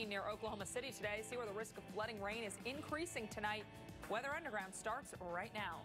Near Oklahoma City today. See where the risk of flooding rain is increasing tonight. Weather Underground starts right now.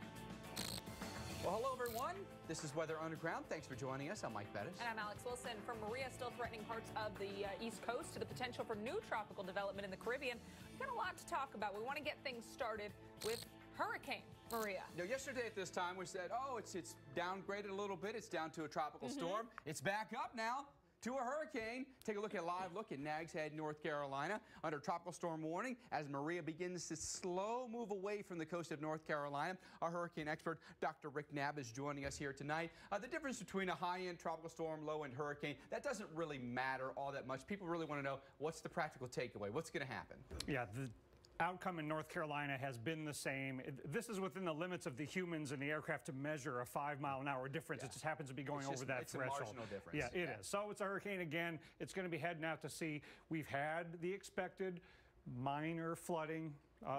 Well, hello, everyone. This is Weather Underground. Thanks for joining us. I'm Mike Bettis. And I'm Alex Wilson. From Maria still threatening parts of the East Coast to the potential for new tropical development in the Caribbean, we've got a lot to talk about. We want to get things started with Hurricane Maria. Yesterday at this time, we said, oh, it's downgraded a little bit. It's down to a tropical storm. It's back up now to a hurricane. Take a look at a live look at Nags Head, North Carolina, under tropical storm warning as Maria begins to slow move away from the coast of North Carolina. Our hurricane expert, Dr. Rick Knabb, is joining us here tonight. The difference between a high-end tropical storm, low-end hurricane, that doesn't really matter all that much. People really want to know, what's the practical takeaway? What's going to happen? Yeah, the outcome in North Carolina has been the same. This is within the limits of the humans and the aircraft to measure a 5-mile-an-hour difference. Yeah. It just happens to be going over that threshold. It's a marginal difference. Yeah, it is. So it's a hurricane again. It's going to be heading out to sea. We've had the expected minor flooding,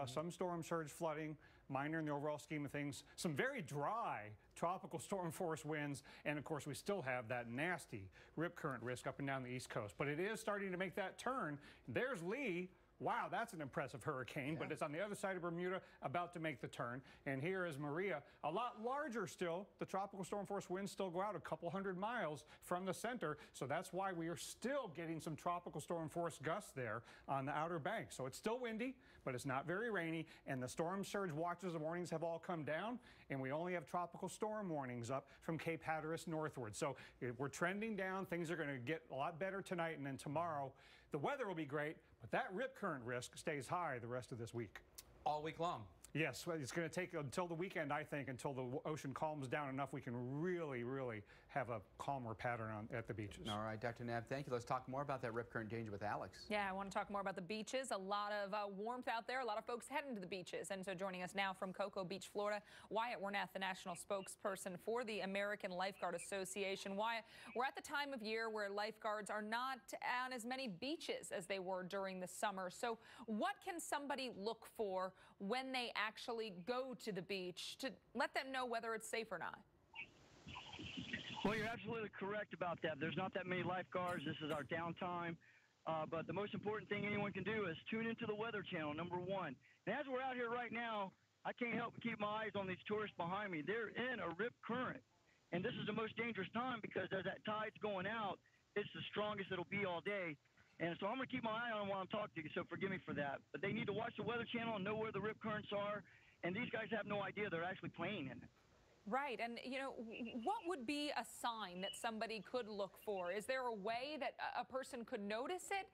some storm surge flooding, minor in the overall scheme of things, some very dry tropical storm force winds, and of course we still have that nasty rip current risk up and down the East Coast. But it is starting to make that turn. There's Lee. Wow, that's an impressive hurricane, but it's on the other side of Bermuda, about to make the turn. And here is Maria, a lot larger still. The tropical storm force winds still go out a couple hundred miles from the center, so that's why we are still getting some tropical storm force gusts there on the Outer Banks. So it's still windy, but it's not very rainy, and the storm surge watches and warnings have all come down, and we only have tropical storm warnings up from Cape Hatteras northward. So we're trending down. Things are going to get a lot better tonight, and then tomorrow the weather will be great, but that rip current risk stays high the rest of this week. All week long? Yes, it's going to take until the weekend, I think, until the ocean calms down enough we can really have a calmer pattern at the beaches. All right, Dr. Knabb, thank you. Let's talk more about that rip current danger with Alex. Yeah, I want to talk more about the beaches. A lot of warmth out there. A lot of folks heading to the beaches. And so joining us now from Cocoa Beach, Florida, Wyatt Wernath, the national spokesperson for the American Lifeguard Association. Wyatt, we're at the time of year where lifeguards are not on as many beaches as they were during the summer. So what can somebody look for when they actually go to the beach to let them know whether it's safe or not? Well, you're absolutely correct about that. There's not that many lifeguards. This is our downtime. But the most important thing anyone can do is tune into the Weather Channel, number one. And as we're out here right now, I can't help but keep my eyes on these tourists behind me. They're in a rip current. And this is the most dangerous time because as that tide's going out, it's the strongest it'll be all day. And so I'm going to keep my eye on them while I'm talking to you, so forgive me for that. But they need to watch the Weather Channel and know where the rip currents are. And these guys have no idea they're actually playing in it. Right. And, you know, what would be a sign that somebody could look for? Is there a way that a person could notice it,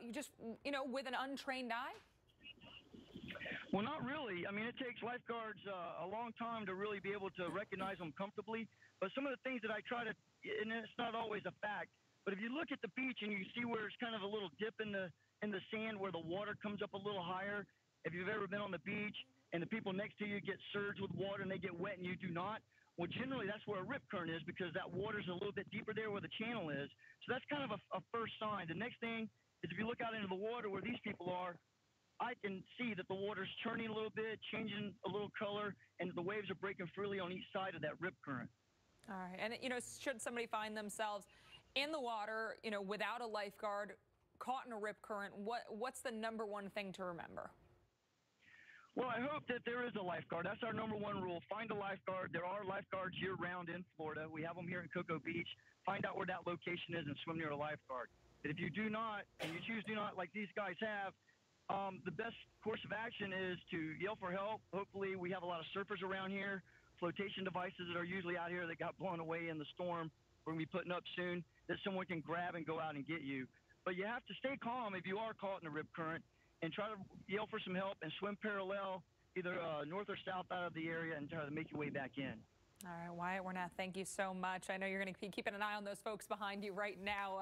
with an untrained eye? Well, not really. I mean, it takes lifeguards a long time to really be able to recognize them comfortably. But some of the things that I try to, and it's not always a fact, but if you look at the beach and you see where it's kind of a little dip in the sand where the water comes up a little higher, if you've ever been on the beach and the people next to you get surged with water and they get wet and you do not, well, generally that's where a rip current is because that water's a little bit deeper there where the channel is. So that's kind of a first sign. The next thing is if you look out into the water where these people are, I can see that the water's turning a little bit, changing a little color, and the waves are breaking freely on each side of that rip current. All right. And, should somebody find themselves in the water, without a lifeguard, caught in a rip current, what's the number one thing to remember? Well, I hope that there is a lifeguard. That's our number one rule. Find a lifeguard. There are lifeguards year-round in Florida. We have them here in Cocoa Beach. Find out where that location is and swim near a lifeguard. But if you do not, and you choose do not like these guys have, the best course of action is to yell for help. Hopefully, we have a lot of surfers around here, flotation devices that are usually out here that got blown away in the storm. We're going to be putting up soon that someone can grab and go out and get you. But you have to stay calm if you are caught in a rip current and try to yell for some help and swim parallel, either north or south out of the area and try to make your way back in. All right, Wyatt Wernath, thank you so much. I know you're going to be keeping an eye on those folks behind you right now.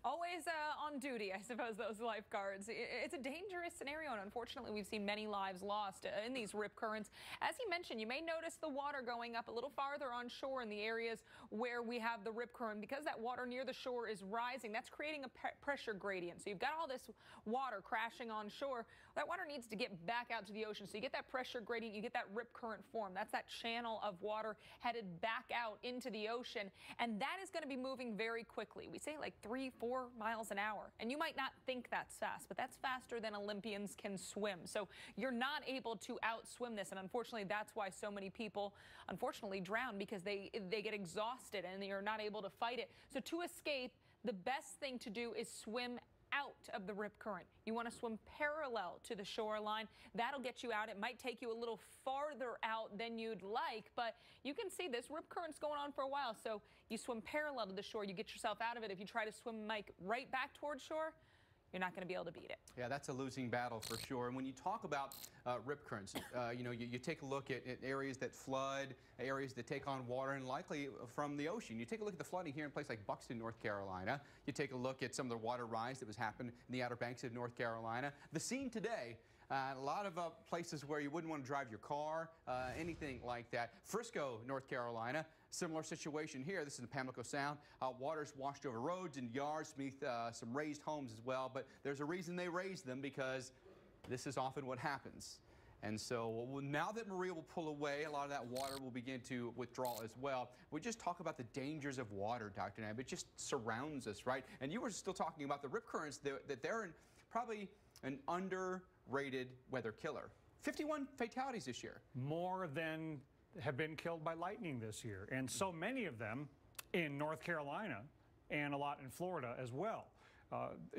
Always on duty, I suppose, those lifeguards. It's a dangerous scenario, and unfortunately, we've seen many lives lost in these rip currents. As you mentioned, you may notice the water going up a little farther on shore in the areas where we have the rip current. Because that water near the shore is rising, that's creating a pressure gradient. So you've got all this water crashing on shore. That water needs to get back out to the ocean. So you get that pressure gradient, you get that rip current form. That's that channel of water headed back out into the ocean, and that is going to be moving very quickly. We say like 3-4 miles an hour, and you might not think that's fast, but that's faster than Olympians can swim. So you're not able to outswim this, and unfortunately, that's why so many people, unfortunately, drown, because they get exhausted and you're not able to fight it. So to escape, the best thing to do is swim out of the rip current. You want to swim parallel to the shoreline. That'll get you out. It might take you a little farther out than you'd like, but you can see this rip current's going on for a while. So you swim parallel to the shore, you get yourself out of it. If you try to swim like right back towards shore, you're not going to be able to beat it. Yeah, that's a losing battle for sure. And when you talk about rip currents, you take a look at areas that flood, areas that take on water, and likely from the ocean. You take a look at the flooding here in a place like Buxton, North Carolina. You take a look at some of the water rise that was happening in the Outer Banks of North Carolina. The scene today, a lot of places where you wouldn't want to drive your car, anything like that. Frisco, North Carolina, similar situation here. This is in Pamlico Sound. Water's washed over roads and yards beneath some raised homes as well, but there's a reason they raised them, because this is often what happens. And so now that Maria will pull away, a lot of that water will begin to withdraw as well. We just talk about the dangers of water, Dr. Nab. It just surrounds us, right? And you were still talking about the rip currents, that they're probably an underrated weather killer. 51 fatalities this year. More than have been killed by lightning this year, and so many of them in North Carolina and a lot in Florida as well.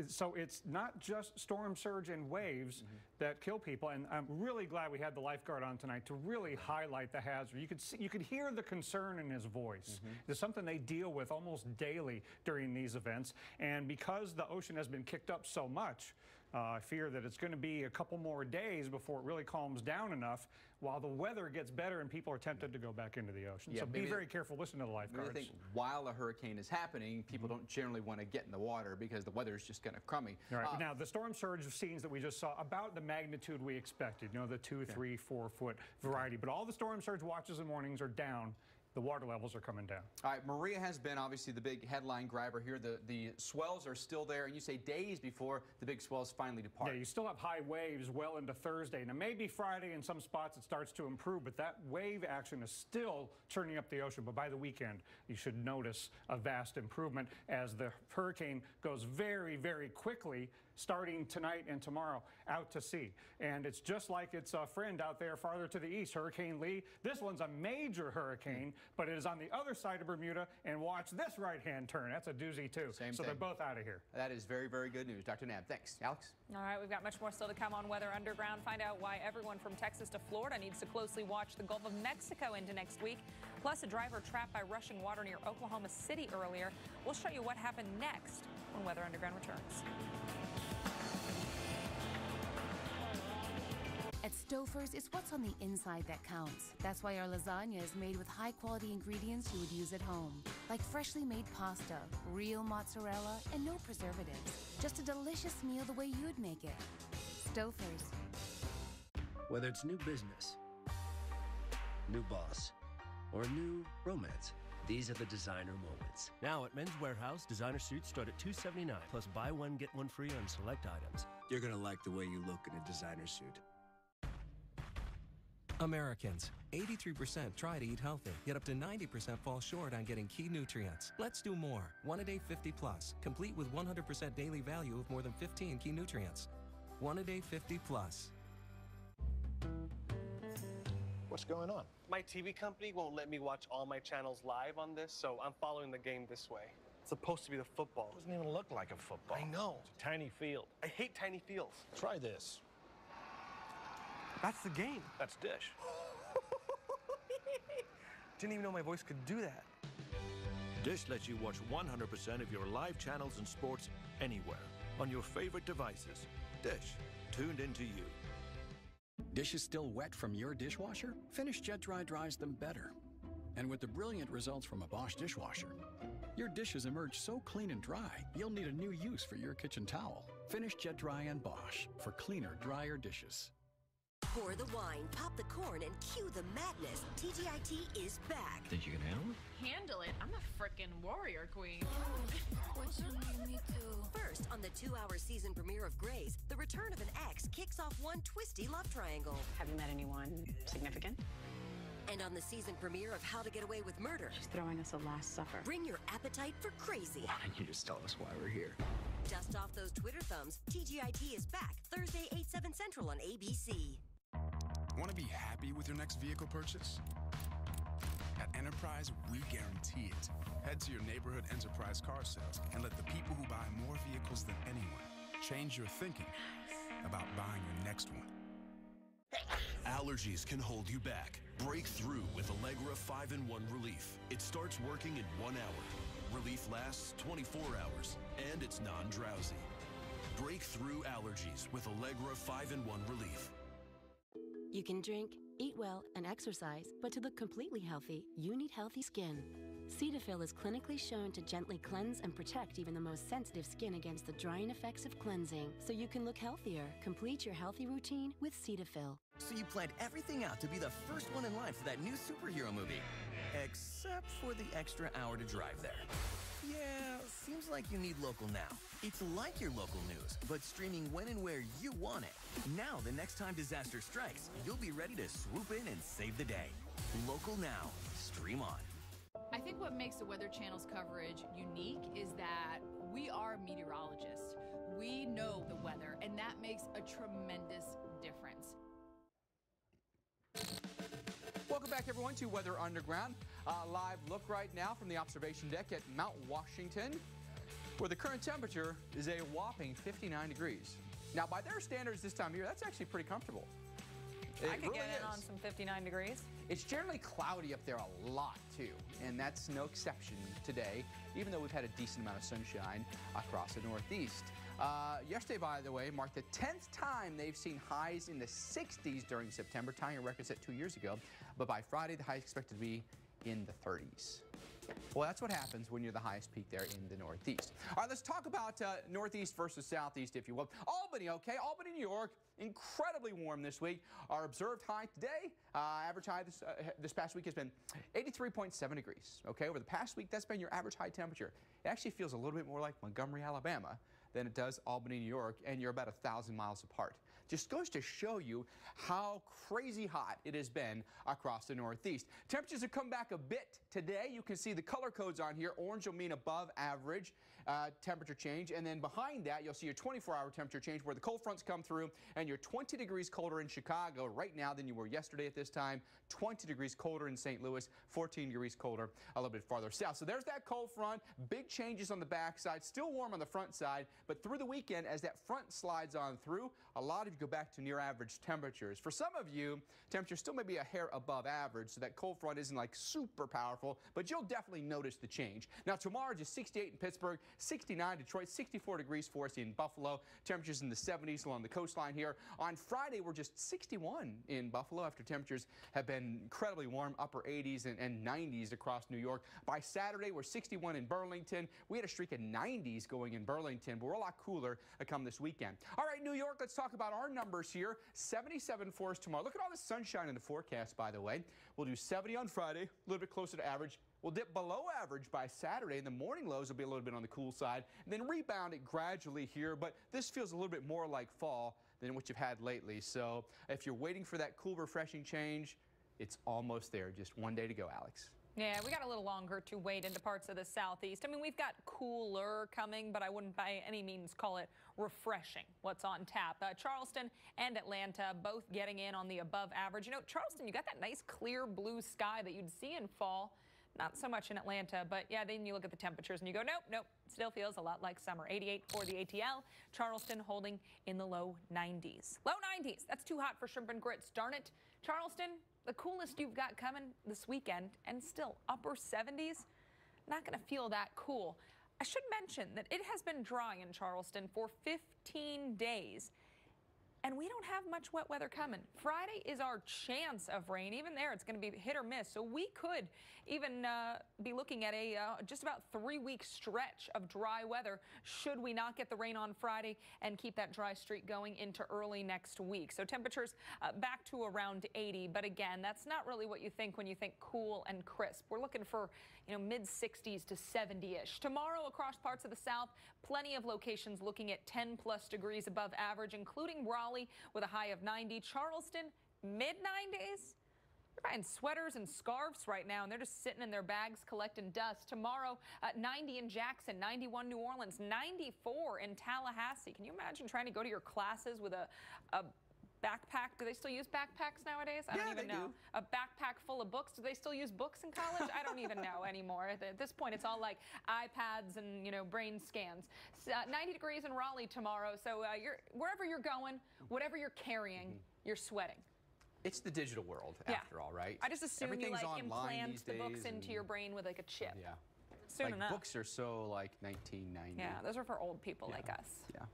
So it's not just storm surge and waves that kill people, and I'm really glad we had the lifeguard on tonight to really highlight the hazard. You could hear the concern in his voice. It's something they deal with almost daily during these events, and because the ocean has been kicked up so much, I fear that it's going to be a couple more days before it really calms down enough, while the weather gets better and people are tempted to go back into the ocean. So be very careful, listen to the lifeguards. I think while a hurricane is happening, people don't generally want to get in the water because the weather is just kind of crummy. All right. Now, the storm surge scenes that we just saw, about the magnitude we expected, the 2, 3, 4 foot variety. But all the storm surge watches and warnings are down. The water levels are coming down. All right, Maria has been obviously the big headline grabber here. The swells are still there, and you say days before the big swells finally depart. Yeah, you still have high waves well into Thursday. Now, maybe Friday in some spots it starts to improve, but that wave action is still churning up the ocean. But by the weekend, you should notice a vast improvement as the hurricane goes very, very quickly, starting tonight and tomorrow, out to sea. And it's just like its friend out there farther to the east, Hurricane Lee. This one's a major hurricane, but it is on the other side of Bermuda, and watch this right-hand turn. That's a doozy, too. Same thing. They're both out of here. That is very, very good news. Dr. Nab, thanks. Alex? All right, we've got much more still to come on Weather Underground. Find out why everyone from Texas to Florida needs to closely watch the Gulf of Mexico into next week. Plus, a driver trapped by rushing water near Oklahoma City earlier. We'll show you what happened next when Weather Underground returns. At Stouffer's, it's what's on the inside that counts. That's why our lasagna is made with high-quality ingredients you would use at home, like freshly made pasta, real mozzarella, and no preservatives. Just a delicious meal the way you'd make it. Stouffer's. Whether it's new business, new boss, or a new romance, these are the designer moments. Now at Men's Warehouse, designer suits start at $279, plus buy one, get one free on select items. You're gonna like the way you look in a designer suit. Americans, 83% try to eat healthy, yet up to 90% fall short on getting key nutrients. Let's do more. One a day 50 plus, complete with 100% daily value of more than 15 key nutrients. One a day 50 plus. What's going on? My TV company won't let me watch all my channels live on this, so I'm following the game this way. It's supposed to be the football. It doesn't even look like a football. I know. It's a tiny field. I hate tiny fields. Try this. That's the game. That's Dish. Didn't even know my voice could do that. Dish lets you watch 100% of your live channels and sports anywhere on your favorite devices. Dish, tuned into you. Dishes still wet from your dishwasher? Finish Jet Dry dries them better. And with the brilliant results from a Bosch dishwasher, your dishes emerge so clean and dry, you'll need a new use for your kitchen towel. Finish Jet Dry and Bosch for cleaner, drier dishes. Pour the wine, pop the corn, and cue the madness. TGIT is back. Think you can handle it? Handle it? I'm a frickin' warrior queen. What you need me to? First, on the 2-hour season premiere of Grace, the return of an ex kicks off one twisty love triangle. Have you met anyone significant? And on the season premiere of How to Get Away with Murder, She's throwing us a last supper. bring your appetite for crazy. Why don't you just tell us why we're here? Dust off those Twitter thumbs. TGIT is back Thursday, 8, 7 Central on ABC. Want to be happy with your next vehicle purchase? At Enterprise, we guarantee it. Head to your neighborhood Enterprise car sales and let the people who buy more vehicles than anyone change your thinking about buying your next one. Allergies can hold you back. Break through with Allegra 5-in-1 Relief. It starts working in 1 hour. Relief lasts 24 hours, and it's non-drowsy. Break through allergies with Allegra 5-in-1 Relief. You can drink, eat well, and exercise, but to look completely healthy, you need healthy skin. Cetaphil is clinically shown to gently cleanse and protect even the most sensitive skin against the drying effects of cleansing, so you can look healthier. Complete your healthy routine with Cetaphil. So you planned everything out to be the first one in line for that new superhero movie. Except for the extra hour to drive there. Yeah, seems like you need local now. It's like your local news, but streaming when and where you want it. Now, the next time disaster strikes, you'll be ready to swoop in and save the day. Local now. Stream on. I think what makes the Weather Channel's coverage unique is that we are meteorologists. We know the weather, and that makes a tremendous difference. Welcome back, everyone, to Weather Underground. Live look right now from the observation deck at Mount Washington, where the current temperature is a whopping 59 degrees. Now, by their standards this time of year, that's actually pretty comfortable. I could get in on some 59 degrees. It's generally cloudy up there a lot, too, and that's no exception today, even though we've had a decent amount of sunshine across the Northeast. Yesterday, by the way, marked the 10th time they've seen highs in the 60s during September, tying a record set 2 years ago. But by Friday, the high is expected to be in the 30s. Well, that's what happens when you're the highest peak there in the Northeast. All right, let's talk about Northeast versus Southeast, if you will. Albany, okay? Albany, New York, incredibly warm this week. Our observed high today, average high this past week has been 83.7 degrees, okay? Over the past week, that's been your average high temperature. It actually feels a little bit more like Montgomery, Alabama than it does Albany, New York, and you're about 1,000 miles apart. Just goes to show you how crazy hot it has been across the Northeast. Temperatures have come back a bit today. You can see the color codes on here. Orange will mean above average temperature change, and then behind that you'll see your 24-hour temperature change where the cold fronts come through, and you're 20 degrees colder in Chicago right now than you were yesterday at this time, 20 degrees colder in St. Louis, 14 degrees colder a little bit farther south. So there's that cold front. Big changes on the backside, still warm on the front side, but through the weekend as that front slides on through, a lot of you go back to near average temperatures. For some of you, temperature still may be a hair above average, so that cold front isn't like super powerful, but you'll definitely notice the change. Now tomorrow, just 68 in Pittsburgh, 69 Detroit, 64 degrees for us in Buffalo. Temperatures in the 70s along the coastline here. On Friday, we're just 61 in Buffalo after temperatures have been incredibly warm, upper 80s and 90s across New York. By Saturday, we're 61 in Burlington. We had a streak of 90s going in Burlington, but we're a lot cooler come this weekend. All right, New York, let's talk about our numbers here. 77 for us tomorrow. Look at all the sunshine in the forecast, by the way. We'll do 70 on Friday, a little bit closer to average. We'll dip below average by Saturday, and the morning lows will be a little bit on the cool side, and then rebound it gradually here, but this feels a little bit more like fall than what you've had lately. So if you're waiting for that cool, refreshing change, it's almost there. Just one day to go, Alex. Yeah, we got a little longer to wait into parts of the Southeast. I mean, we've got cooler coming, but I wouldn't by any means call it refreshing what's on tap. Charleston and Atlanta both getting in on the above average. You know, Charleston, you got that nice clear blue sky that you'd see in fall. Not so much in Atlanta, but yeah, then you look at the temperatures and you go, nope, still feels a lot like summer. 88 for the ATL. Charleston holding in the low 90s. Low 90s, that's too hot for shrimp and grits, darn it. Charleston, the coolest you've got coming this weekend, and still upper 70s. Not going to feel that cool. I should mention that it has been dry in Charleston for 15 days. And we don't have much wet weather coming. Friday is our chance of rain. Even there, it's going to be hit or miss. So we could even be looking at a just about 3-week stretch of dry weather should we not get the rain on Friday and keep that dry streak going into early next week. So temperatures back to around 80. But again, that's not really what you think when you think cool and crisp. We're looking for, mid-60s to 70-ish. Tomorrow across parts of the South, plenty of locations looking at 10+ degrees above average, including Raleigh with a high of 90. Charleston, mid-90s. They're buying sweaters and scarves right now, and they're just sitting in their bags collecting dust. Tomorrow, 90 in Jackson, 91 New Orleans, 94 in Tallahassee. Can you imagine trying to go to your classes with a backpack? Do they still use backpacks nowadays? I don't even know. A backpack full of books. Do they still use books in college? I don't even know anymore. At this point, it's all like iPads and, you know, brain scans. 90 degrees in Raleigh tomorrow. So wherever you're going, whatever you're carrying, you're sweating. It's the digital world, after all, right? I just assume you like implant the books days into your brain with like a chip. Yeah. Soon enough. Books are so like 1990. Yeah, those are for old people like us. Yeah.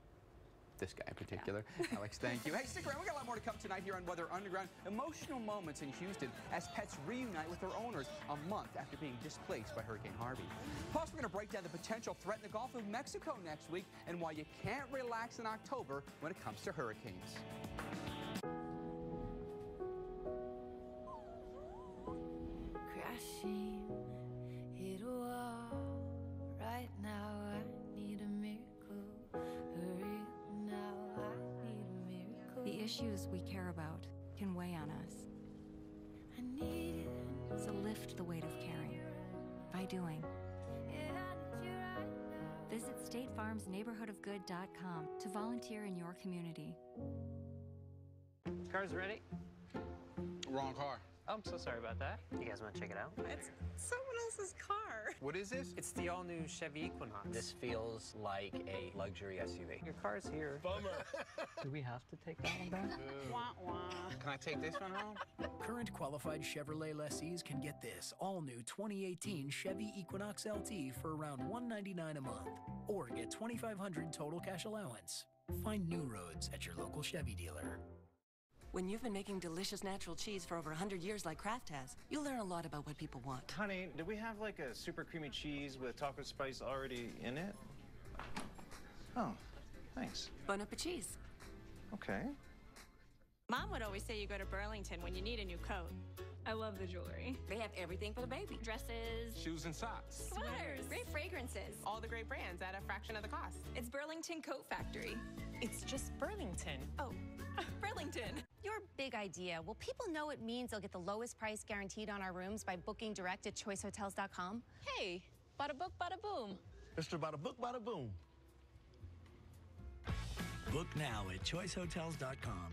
This guy in particular. Alex, thank you. Hey, stick around. We got a lot more to come tonight here on Weather Underground. Emotional moments in Houston as pets reunite with their owners a month after being displaced by Hurricane Harvey. Plus, we're going to break down the potential threat in the Gulf of Mexico next week and why you can't relax in October when it comes to hurricanes. Crashing, hit a wall. Right now, I need a miracle. Hurry now, I need a miracle. The issues we care about can weigh on us. I need it. So lift the weight of caring by doing. Visit StateFarmsNeighborhoodofGood.com to volunteer in your community. Car's ready? Wrong car. Oh, I'm so sorry about that. You guys want to check it out? It's someone else's car. What is this? It's the all-new Chevy Equinox. This feels like a luxury SUV. Your car's here. Bummer. Do we have to take that one back? Wah, wah. Can I take this one home? Current qualified Chevrolet lessees can get this all-new 2018 Chevy Equinox LT for around $199 a month, or get $2,500 total cash allowance. Find new roads at your local Chevy dealer. When you've been making delicious natural cheese for over 100 years like Kraft has, you'll learn a lot about what people want. Honey, do we have like a super creamy cheese with taco spice already in it? Oh, thanks. Bon appetit cheese. Okay. Mom would always say you go to Burlington when you need a new coat. I love the jewelry. They have everything for the baby. Dresses, shoes and socks, sweaters, great fragrances, all the great brands at a fraction of the cost. It's Burlington Coat Factory. It's just Burlington. Oh, Burlington. Your big idea. Will people know it means they'll get the lowest price guaranteed on our rooms by booking direct at choicehotels.com? Hey, bada book, bada boom. Mr. Bada Book, Bada Boom. Book now at choicehotels.com.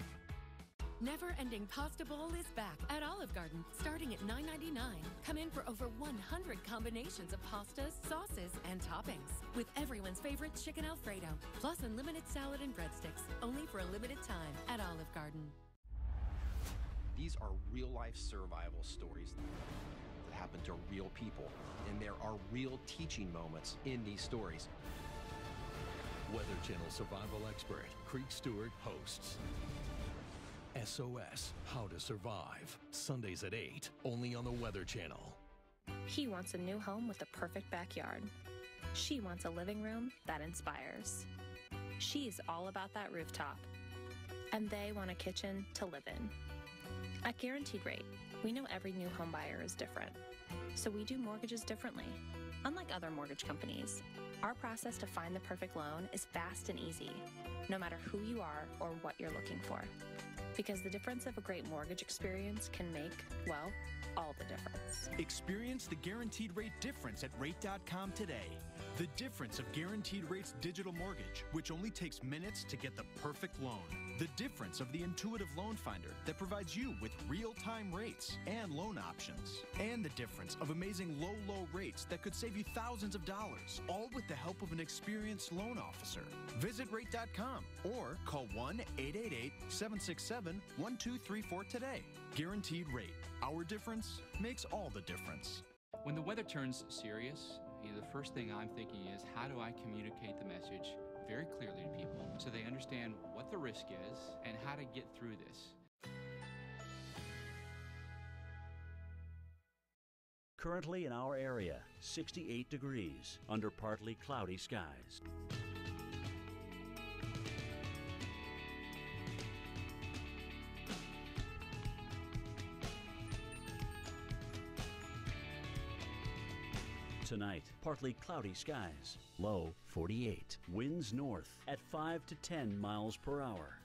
Never-ending Pasta Bowl is back at Olive Garden, starting at $9.99. Come in for over 100 combinations of pastas, sauces, and toppings, with everyone's favorite chicken Alfredo, plus unlimited salad and breadsticks, only for a limited time at Olive Garden. These are real-life survival stories that happen to real people, and there are real teaching moments in these stories. Weather Channel survival expert Creek Stewart hosts SOS, How to Survive, Sundays at 8, only on the Weather Channel. He wants a new home with the perfect backyard. She wants a living room that inspires. She's all about that rooftop. And they want a kitchen to live in. At Guaranteed Rate, we know every new home buyer is different. So we do mortgages differently. Unlike other mortgage companies, our process to find the perfect loan is fast and easy, no matter who you are or what you're looking for. Because the difference of a great mortgage experience can make, well, all the difference. Experience the Guaranteed Rate difference at Rate.com today. The difference of Guaranteed Rate's digital mortgage, which only takes minutes to get the perfect loan. The difference of the intuitive loan finder that provides you with real-time rates and loan options. And the difference of amazing low rates that could save you thousands of dollars, all with the help of an experienced loan officer. Visit Rate.com or call 1-888-767-1234 today. Guaranteed Rate. Our difference makes all the difference. When the weather turns serious, the first thing I'm thinking is, how do I communicate the message very clearly to people so they understand what the risk is and how to get through this? Currently in our area, 68 degrees under partly cloudy skies. Tonight, partly cloudy skies, low 48. Winds north at 5 to 10 miles per hour.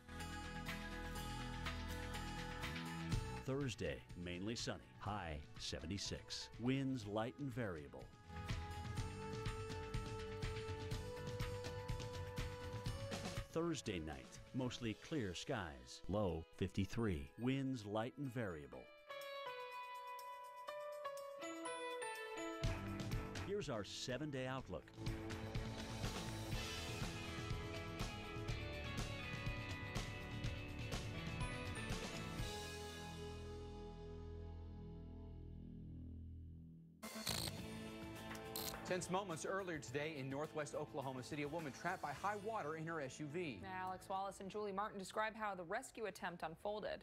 Thursday, mainly sunny, high 76. Winds light and variable. Thursday night, mostly clear skies, low 53. Winds light and variable. Here's our 7-day outlook. Tense moments earlier today in northwest Oklahoma City. A woman trapped by high water in her SUV. Alex Wallace and Julie Martin describe how the rescue attempt unfolded.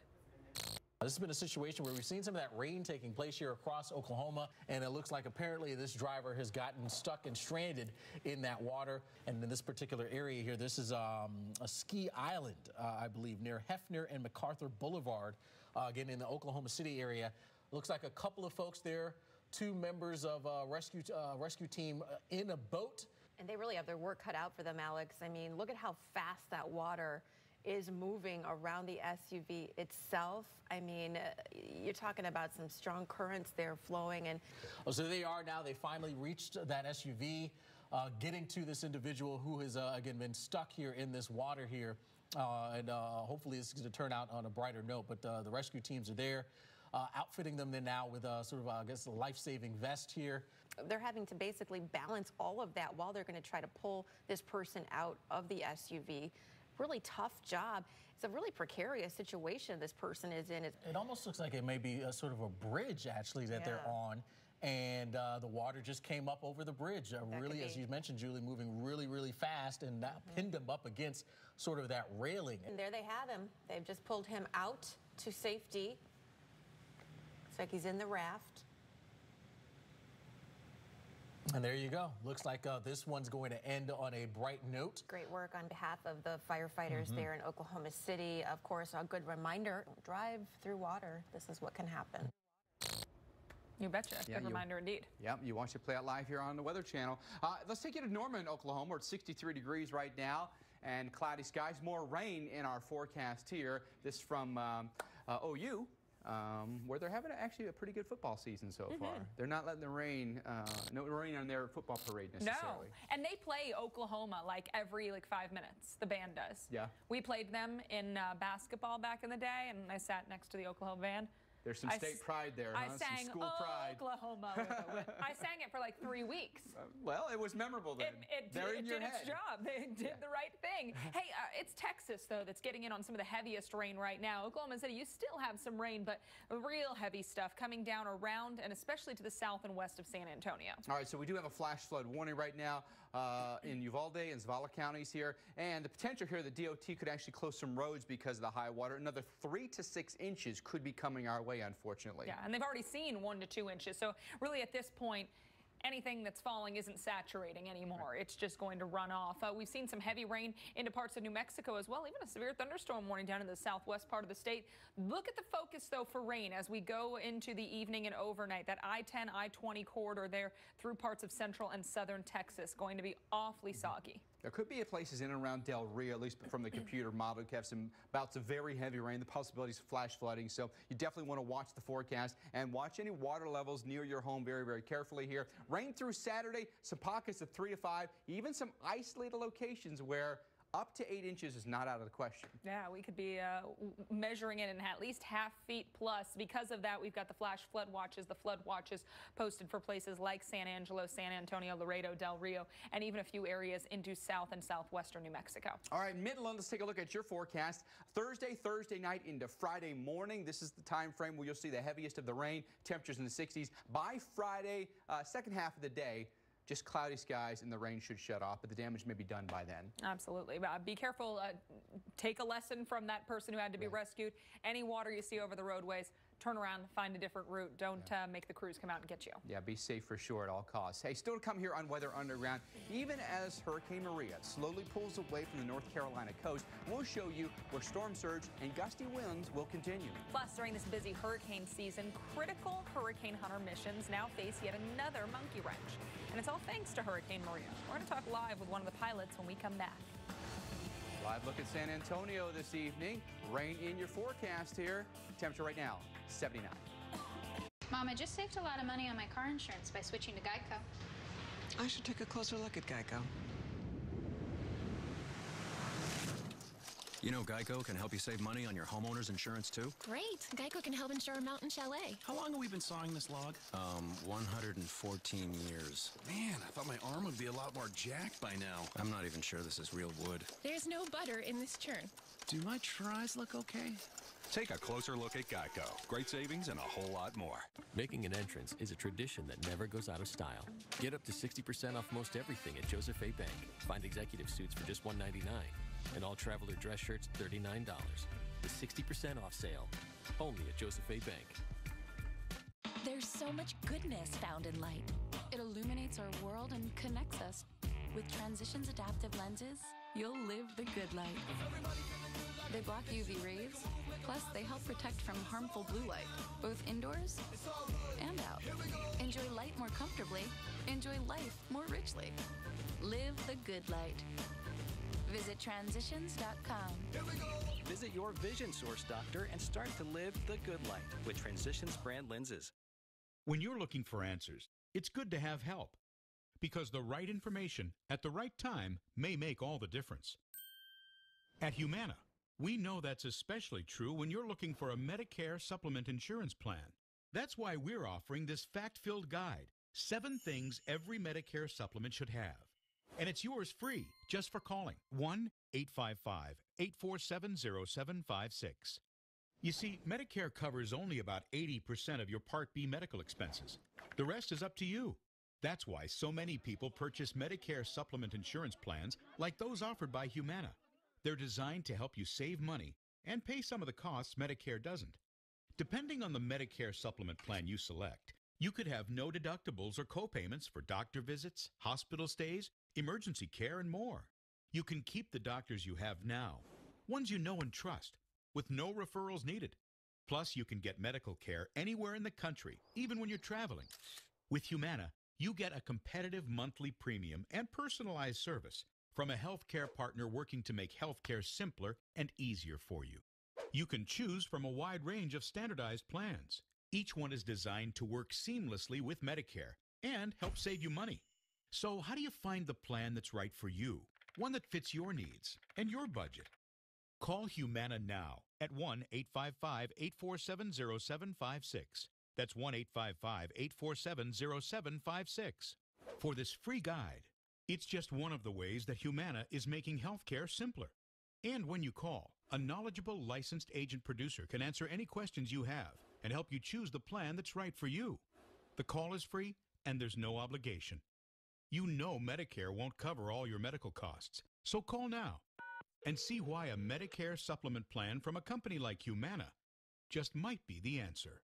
This has been a situation where we've seen some of that rain taking place here across Oklahoma, and it looks like apparently this driver has gotten stuck and stranded in that water. And in this particular area here, this is a ski island, I believe, near Hefner and MacArthur Boulevard, again in the Oklahoma City area. Looks like a couple of folks there, 2 members of a rescue team in a boat. And they really have their work cut out for them, Alex. I mean, look at how fast that water is moving around the SUV itself. I mean, you're talking about some strong currents there flowing. And so they are now. They finally reached that SUV, getting to this individual who has, again, been stuck here in this water here. And hopefully this is going to turn out on a brighter note. But the rescue teams are there, outfitting them then now with a sort of, I guess, a life-saving vest here. They're having to basically balance all of that while they're going to try to pull this person out of the SUV. Really tough job. It's a really precarious situation this person is in. It almost looks like it may be a sort of a bridge, actually, that they're on. And the water just came up over the bridge. Really, as you mentioned, Julie, moving really, really fast, and that pinned him up against sort of that railing. And there they have him. They've just pulled him out to safety. Looks like he's in the raft. And there you go. Looks like this one's going to end on a bright note. Great work on behalf of the firefighters there in Oklahoma City. Of course, a good reminder, don't drive through water. This is what can happen. You betcha. Good reminder indeed. Yep, you watch it play out live here on the Weather Channel. Let's take you to Norman, Oklahoma. We're at 63 degrees right now and cloudy skies. More rain in our forecast here. This from OU. Where they're having actually a pretty good football season so far. They're not letting the rain, no rain on their football parade necessarily. No, and they play Oklahoma like every 5 minutes. The band does. Yeah. We played them in basketball back in the day, and I sat next to the Oklahoma band. There's some state pride there, huh? I sang some school pride. Oklahoma. I sang it for 3 weeks. Well, it was memorable then. It did its job. They did the right thing. Hey, it's Texas, though, that's getting in on some of the heaviest rain right now. Oklahoma City, you still have some rain, but real heavy stuff coming down around and especially to the south and west of San Antonio. All right, so we do have a flash flood warning right now in Uvalde and Zavala counties here. And the potential here, the DOT could actually close some roads because of the high water. Another 3 to 6 inches could be coming our way, unfortunately. Yeah, and they've already seen 1 to 2 inches. So really at this point, anything that's falling isn't saturating anymore. It's just going to run off. We've seen some heavy rain into parts of New Mexico as well, even a severe thunderstorm warning down in the southwest part of the state. Look at the focus, though, for rain as we go into the evening and overnight. That I-10, I-20 corridor there through parts of central and southern Texas going to be awfully soggy. There could be places in and around Del Rio, at least from the computer model, could have some bouts of very heavy rain, the possibilities of flash flooding. So you definitely want to watch the forecast and watch any water levels near your home very, very carefully here. Rain through Saturday, some pockets of 3 to 5, even some isolated locations where up to 8 inches is not out of the question. Yeah, we could be measuring it in at least ½ feet plus. Because of that, we've got the flash flood watches, the flood watches posted for places like San Angelo, San Antonio, Laredo, Del Rio, and even a few areas into south and southwestern New Mexico. All right, Midland, let's take a look at your forecast. Thursday night into Friday morning. This is the time frame where you'll see the heaviest of the rain, temperatures in the 60s. By Friday, second half of the day, just cloudy skies and the rain should shut off, but the damage may be done by then. Absolutely. Be careful. Take a lesson from that person who had to be rescued. Any water you see over the roadways, turn around, find a different route. Don't make the crews come out and get you. Yeah, be safe for sure at all costs. Hey, still to come here on Weather Underground, even as Hurricane Maria slowly pulls away from the North Carolina coast, we'll show you where storm surge and gusty winds will continue. Plus, during this busy hurricane season, critical hurricane hunter missions now face yet another monkey wrench. And it's all thanks to Hurricane Maria. We're going to talk live with one of the pilots when we come back. Live look at San Antonio this evening. Rain in your forecast here. Temperature right now, 79. Mom, I just saved a lot of money on my car insurance by switching to Geico. I should take a closer look at Geico. You know Geico can help you save money on your homeowner's insurance too? Great. Geico can help insure a mountain chalet. How long have we been sawing this log? 114 years. Man, I thought my arm would be a lot more jacked by now. I'm not even sure this is real wood. There's no butter in this churn. Do my tries look okay? Take a closer look at Geico. Great savings and a whole lot more. Making an entrance is a tradition that never goes out of style. Get up to 60% off most everything at Joseph A. Bank. Find executive suits for just $199 and all traveler dress shirts $39. The 60% off sale, only at Joseph A. Bank. There's so much goodness found in light. It illuminates our world and connects us. With Transitions adaptive lenses, you'll live the good light. They block UV rays, plus they help protect from harmful blue light, both indoors and out. Enjoy light more comfortably. Enjoy life more richly. Live the good light. Visit transitions.com. Visit your vision source doctor and start to live the good light with Transitions brand lenses. When you're looking for answers, it's good to have help, because the right information at the right time may make all the difference. At Humana, we know that's especially true when you're looking for a Medicare supplement insurance plan. That's why we're offering this fact-filled guide, 7 things every Medicare supplement should have. And it's yours free just for calling 1-855-847-0756. You see, Medicare covers only about 80% of your Part B medical expenses. The rest is up to you. That's why so many people purchase Medicare supplement insurance plans like those offered by Humana. They're designed to help you save money and pay some of the costs Medicare doesn't. Depending on the Medicare supplement plan you select, you could have no deductibles or copayments for doctor visits, hospital stays, emergency care, and more. You can keep the doctors you have now, ones you know and trust, with no referrals needed. Plus, you can get medical care anywhere in the country, even when you're traveling. With Humana, you get a competitive monthly premium and personalized service from a healthcare partner working to make healthcare simpler and easier for you. You can choose from a wide range of standardized plans. Each one is designed to work seamlessly with Medicare and help save you money. So how do you find the plan that's right for you, one that fits your needs and your budget? Call Humana now at 1-855-847-0756. That's 1-855-847-0756 for this free guide. It's just one of the ways that Humana is making healthcare simpler. And when you call, a knowledgeable licensed agent producer can answer any questions you have and help you choose the plan that's right for you. The call is free and there's no obligation. You know Medicare won't cover all your medical costs, so call now and see why a Medicare supplement plan from a company like Humana just might be the answer.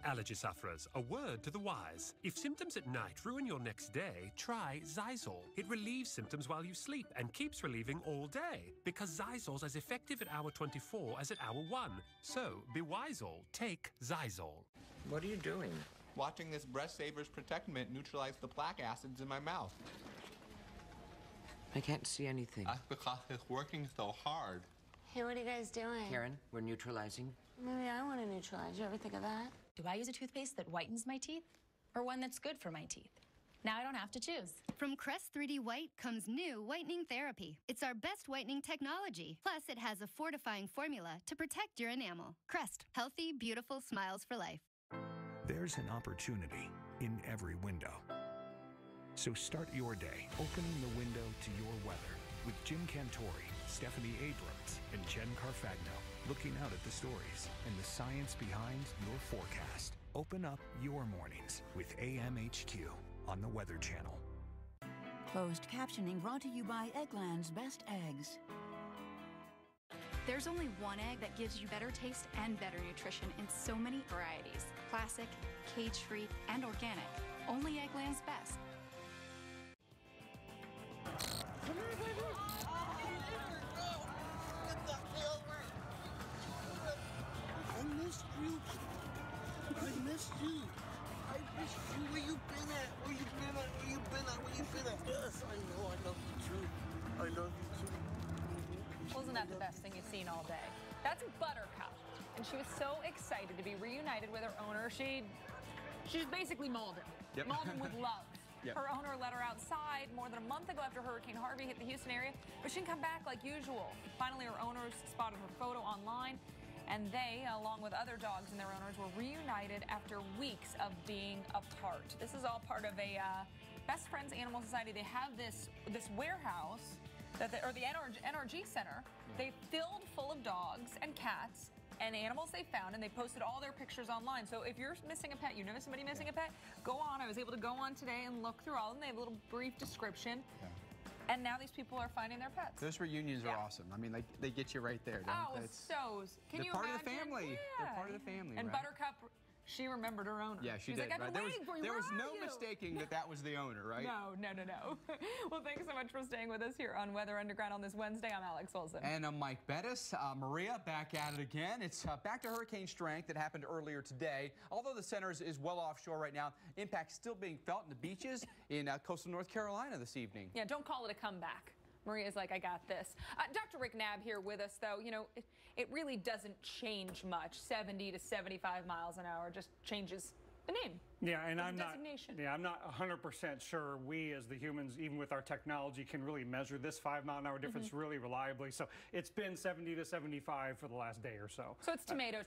Allergy sufferers, a word to the wise. If symptoms at night ruin your next day, try Zysol. It relieves symptoms while you sleep and keeps relieving all day, because Zysol's as effective at hour 24 as at hour 1. So, be Wisol. Take Zysol. What are you doing? Watching this Breast Savers Protect Mint neutralize the plaque acids in my mouth. I can't see anything. That's because it's working so hard. Hey, what are you guys doing? Karen, we're neutralizing. Maybe I want to neutralize. You ever think of that? Do I use a toothpaste that whitens my teeth or one that's good for my teeth? Now I don't have to choose. From Crest 3D White comes new whitening therapy. It's our best whitening technology. Plus, it has a fortifying formula to protect your enamel. Crest, healthy, beautiful smiles for life. There's an opportunity in every window. So start your day opening the window to your weather with Jim Cantori, Stephanie Abrams, and Jen Carfagno, looking out at the stories and the science behind your forecast. Open up your mornings with AMHQ on the Weather Channel. Closed captioning brought to you by Eggland's Best Eggs. There's only one egg that gives you better taste and better nutrition in so many varieties. Classic, cage-free, and organic. Only Eggland's Best. I missed you. I missed you. Where you been at? Where you been at? Where you been at? Where you been at? Yes, I know. I love you too. I love you too. seen all day. That's Buttercup, and she was so excited to be reunited with her owner. She just basically mauled him. Yep. Mauled him with love. Yep. Her owner let her outside more than a month ago after Hurricane Harvey hit the Houston area, but she didn't come back like usual. Finally, her owners spotted her photo online, and they, along with other dogs and their owners, were reunited after weeks of being apart. This is all part of a Best Friends Animal Society. They have this warehouse, or the NRG Center. They filled full of dogs and cats and animals they found, and they posted all their pictures online. So if you're missing a pet, you know somebody missing a pet, go on. I was able to go on today and look through all of them. They have a little brief description. And now these people are finding their pets. Those reunions are awesome. I mean, they get you right there. Oh, can you part imagine? of the family. Yeah. They're part of the family, And right? Buttercup, she remembered her owner. Yeah, she was did. like, I've been waiting for you. There was Where no are you? mistaking that was the owner, right? No. Well, thanks so much for staying with us here on Weather Underground on this Wednesday. I'm Alex Wilson. And I'm Mike Bettis. Maria back at it again. It's back to hurricane strength that happened earlier today. Although the center is well offshore right now, impact still being felt in the beaches in coastal North Carolina this evening. Yeah, don't call it a comeback. Maria's like, I got this. Dr. Rick Knabb here with us, though. You know, it really doesn't change much. 70 to 75 miles an hour just changes the name. Yeah, and I'm not 100% sure we as the humans, even with our technology, can really measure this 5-mile-an-hour difference really reliably. So it's been 70 to 75 for the last day or so. So it's tomato.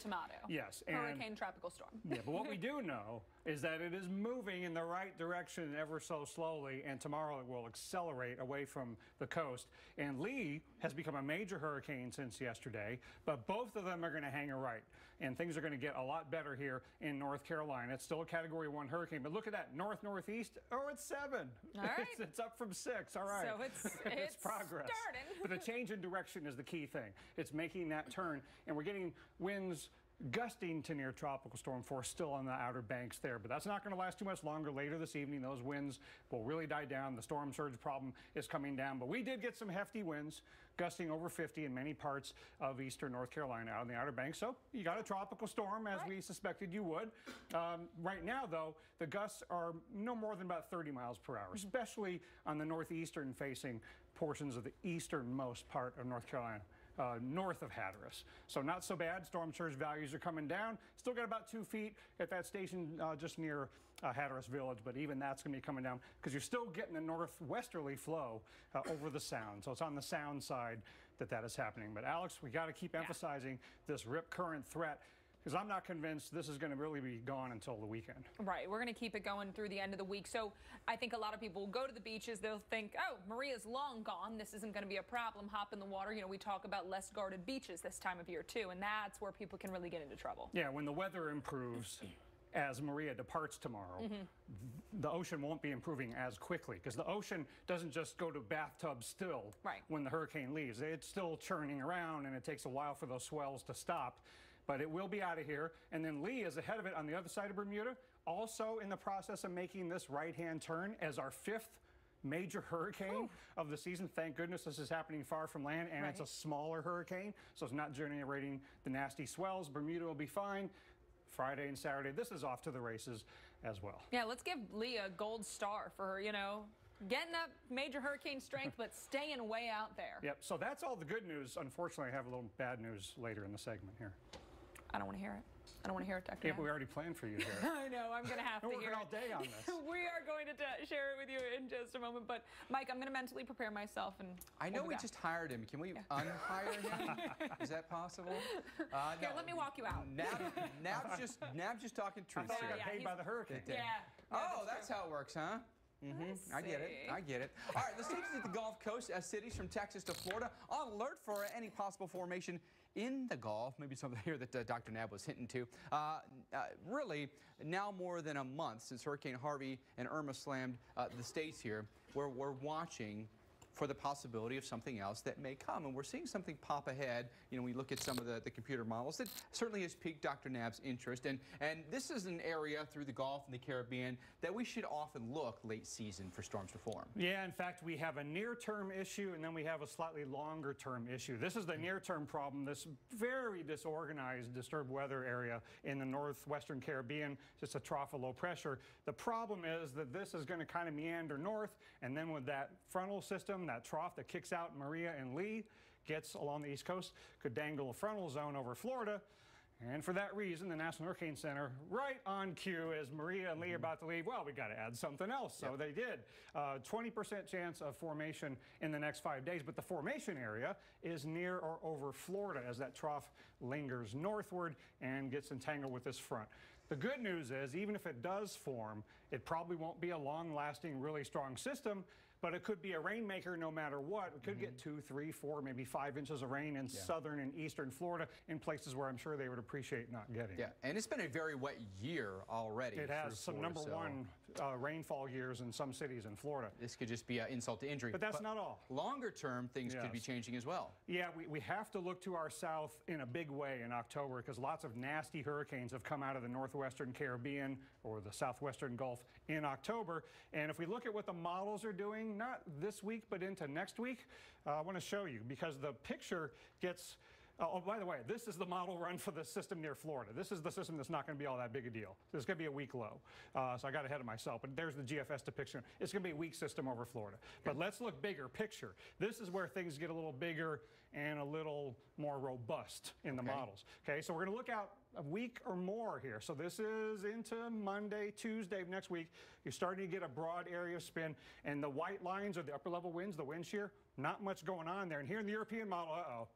Yes. Hurricane, tropical storm. Yeah, but what we do know is that it is moving in the right direction ever so slowly, and tomorrow it will accelerate away from the coast. And Lee has become a major hurricane since yesterday, but both of them are going to hang a right. And things are going to get a lot better here in North Carolina. It's still a Category 1 hurricane, but look at that, north-northeast, it's 7. All right. It's up from 6, all right. So it's progress. Starting. But the change in direction is the key thing. It's making that turn, and we're getting winds gusting to near tropical storm force still on the outer banks there, but that's not going to last too much longer. Later this evening, those winds will really die down. The storm surge problem is coming down, but we did get some hefty winds gusting over 50 in many parts of eastern North Carolina out on the outer banks. So you got a tropical storm, as we suspected you would. Right now, though, the gusts are no more than about 30 miles per hour, especially on the northeastern facing portions of the easternmost part of North Carolina. North of Hatteras. So not so bad. Storm surge values are coming down. Still got about 2 feet at that station just near Hatteras Village, but even that's going to be coming down because you're still getting the northwesterly flow over the sound. So it's on the sound side that is happening. But Alex, we got to keep emphasizing this rip current threat, because I'm not convinced this is going to really be gone until the weekend. Right. We're going to keep it going through the end of the week. So I think a lot of people will go to the beaches. They'll think, oh, Maria's long gone. This isn't going to be a problem. Hop in the water. You know, we talk about less guarded beaches this time of year, too. And that's where people can really get into trouble. Yeah, when the weather improves, as Maria departs tomorrow, the ocean won't be improving as quickly, because the ocean doesn't just go to bathtub still when the hurricane leaves. It's still churning around, and it takes a while for those swells to stop. But it will be out of here. And then Lee is ahead of it on the other side of Bermuda, also in the process of making this right-hand turn as our 5th major hurricane of the season. Thank goodness this is happening far from land, and it's a smaller hurricane, so it's not generating the nasty swells. Bermuda will be fine. Friday and Saturday, this is off to the races as well. Yeah, let's give Lee a gold star for her, you know, getting up major hurricane strength, but staying way out there. Yep, so that's all the good news. Unfortunately, I have a little bad news later in the segment here. I don't want to hear it. I don't want to hear it, Dr. Yeah, but we already planned for you here. I know. I'm going to have to hear it. We're working all day on this. We are going to share it with you in just a moment. But, Mike, I'm going to mentally prepare myself. And I know we just hired him. Can we unhire him? Is that possible? Here, let me walk you out. Nab's just talking truth. I thought I got paid by the hurricane. Oh, that's how it works, huh? I get it. All right, let's take you to the Gulf Coast. Cities from Texas to Florida on alert for any possible formation in the Gulf. Maybe something here that Dr. Knabb was hinting to. Really, now more than a month since Hurricane Harvey and Irma slammed the states here, where we're watching for the possibility of something else that may come. And we're seeing something pop ahead. You know, we look at some of the computer models that certainly has piqued Dr. Knabb's interest. And this is an area through the Gulf and the Caribbean that we should often look late season for storms to form. Yeah, in fact, we have a near-term issue, and then we have a slightly longer-term issue. This is the near-term problem, this very disorganized, disturbed weather area in the northwestern Caribbean, just a trough of low pressure. The problem is that this is going to kind of meander north, and then with that frontal system, that trough that kicks out Maria and Lee, gets along the East Coast could dangle a frontal zone over Florida. And for that reason, the National Hurricane Center, right on cue as Maria and Lee are about to leave, well, we got to add something else. So they did. 20% chance of formation in the next 5 days, but the formation area is near or over Florida as that trough lingers northward and gets entangled with this front. The good news is, even if it does form, it probably won't be a long-lasting, really strong system, but it could be a rainmaker no matter what. We could get 2, 3, 4, maybe 5 inches of rain in southern and eastern Florida in places where I'm sure they would appreciate not getting. Yeah, and it's been a very wet year already. It has some Florida, #1 rainfall years in some cities in Florida. This could just be an insult to injury. But that's not all. Longer term, things could be changing as well. Yeah, we have to look to our south in a big way in October because lots of nasty hurricanes have come out of the northwestern Caribbean or the southwestern Gulf in October. And if we look at what the models are doing, not this week, but into next week, I want to show you because the picture gets... Oh, by the way, this is the model run for the system near Florida. This is the system that's not going to be all that big a deal. This is going to be a weak low. So I got ahead of myself, but there's the GFS depiction. It's going to be a weak system over Florida. But let's look bigger picture. This is where things get a little bigger and a little more robust in the models. Okay, so we're going to look out a week or more here. So this is into Monday, Tuesday of next week. You're starting to get a broad area of spin, and the white lines are the upper level winds, the wind shear. Not much going on there. And here in the European model,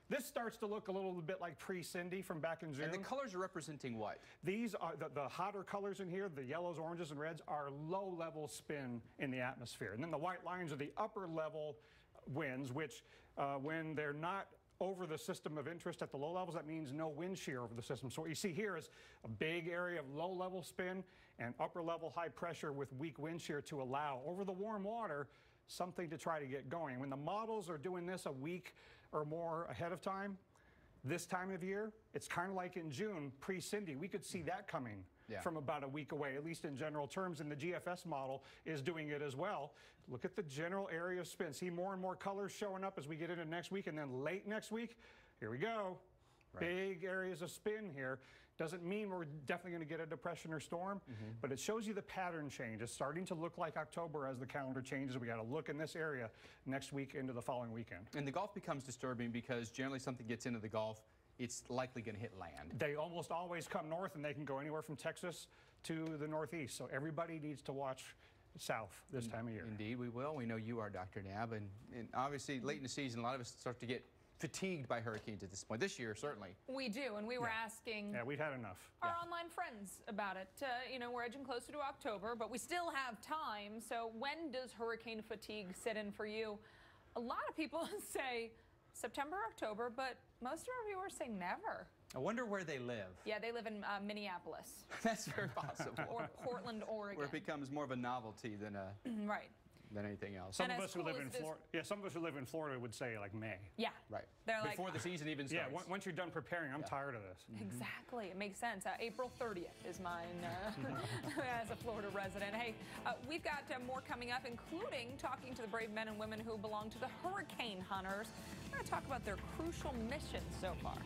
this starts to look a little bit like pre-Cindy from back in June. And the colors are representing what? These are the hotter colors in here, the yellows, oranges, and reds, are low-level spin in the atmosphere. And then the white lines are the upper-level winds, which when they're not over the system of interest at the low levels, that means no wind shear over the system. So what you see here is a big area of low-level spin and upper-level high pressure with weak wind shear to allow over the warm water something to try to get going. When the models are doing this a week or more ahead of time, this time of year, it's kind of like in June, pre-Cindy. We could see that coming from about a week away, at least in general terms, and the GFS model is doing it as well. Look at the general area of spin. See more and more colors showing up as we get into next week, and then late next week, here we go. Big areas of spin here. Doesn't mean we're definitely going to get a depression or storm, but it shows you the pattern change. It's starting to look like October as the calendar changes. We got to look in this area next week into the following weekend. And the Gulf becomes disturbing because generally something gets into the Gulf, it's likely going to hit land. They almost always come north, and they can go anywhere from Texas to the northeast. So everybody needs to watch south this time of year. Indeed, we will. We know you are, Dr. Nab, and obviously late in the season, a lot of us start to get fatigued by hurricanes at this point. This year, certainly. We do, and we were asking... Yeah, we've had enough. Our online friends about it. You know, we're edging closer to October, but we still have time. So when does hurricane fatigue set in for you? A lot of people say September, October, but most of our viewers say never. I wonder where they live. Yeah, they live in Minneapolis. That's very possible. Or Portland, Oregon. Where it becomes more of a novelty than a... than anything else. Some of us who live in Florida, some of us who live in Florida would say like May. Yeah, right. They're before the season even starts. Yeah, once you're done preparing, I'm tired of this. Exactly, it makes sense. April 30th is mine as a Florida resident. Hey, we've got more coming up, including talking to the brave men and women who belong to the Hurricane Hunters. We're going to talk about their crucial mission so far.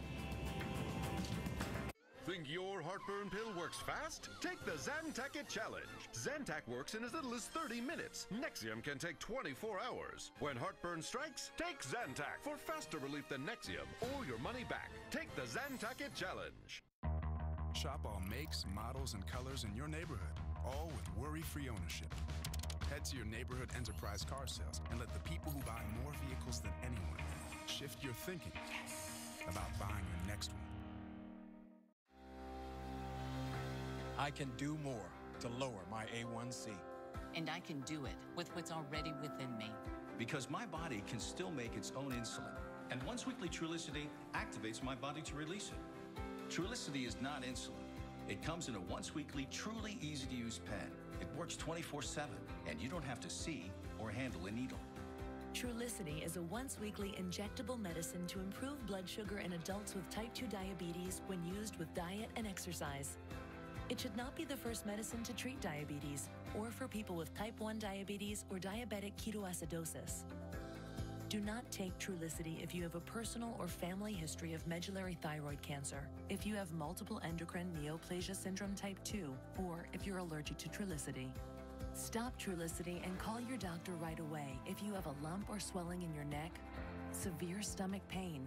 Think your heartburn pill works fast? Take the Zantac It Challenge. Zantac works in as little as 30 minutes. Nexium can take 24 hours. When heartburn strikes, take Zantac for faster relief than Nexium or your money back. Take the Zantac It Challenge. Shop all makes, models, and colors in your neighborhood, all with worry-free ownership. Head to your neighborhood enterprise car sales and let the people who buy more vehicles than anyone shift your thinking about buying your next one. I can do more to lower my A1C. And I can do it with what's already within me. Because my body can still make its own insulin. And once weekly Trulicity activates my body to release it. Trulicity is not insulin. It comes in a once weekly, truly easy to use pen. It works 24/7, and you don't have to see or handle a needle. Trulicity is a once-weekly injectable medicine to improve blood sugar in adults with type 2 diabetes when used with diet and exercise. It should not be the first medicine to treat diabetes or for people with type 1 diabetes or diabetic ketoacidosis. Do not take Trulicity if you have a personal or family history of medullary thyroid cancer, if you have multiple endocrine neoplasia syndrome type 2, or if you're allergic to Trulicity. Stop Trulicity and call your doctor right away if you have a lump or swelling in your neck, severe stomach pain,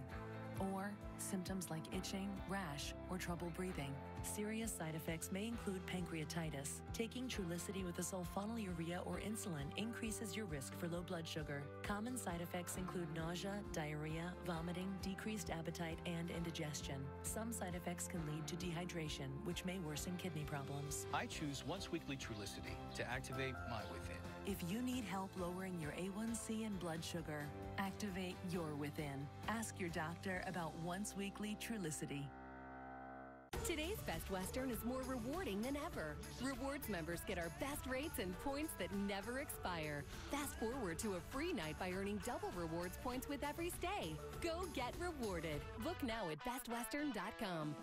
or symptoms like itching, rash, or trouble breathing. Serious side effects may include pancreatitis. Taking Trulicity with a sulfonylurea or insulin increases your risk for low blood sugar. Common side effects include nausea, diarrhea, vomiting, decreased appetite, and indigestion. Some side effects can lead to dehydration, which may worsen kidney problems. I choose once-weekly Trulicity to activate my within. If you need help lowering your A1C and blood sugar, activate your within. Ask your doctor about once-weekly Trulicity. Today's Best Western is more rewarding than ever. Rewards members get our best rates and points that never expire. Fast forward to a free night by earning double rewards points with every stay. Go get rewarded. Book now at bestwestern.com.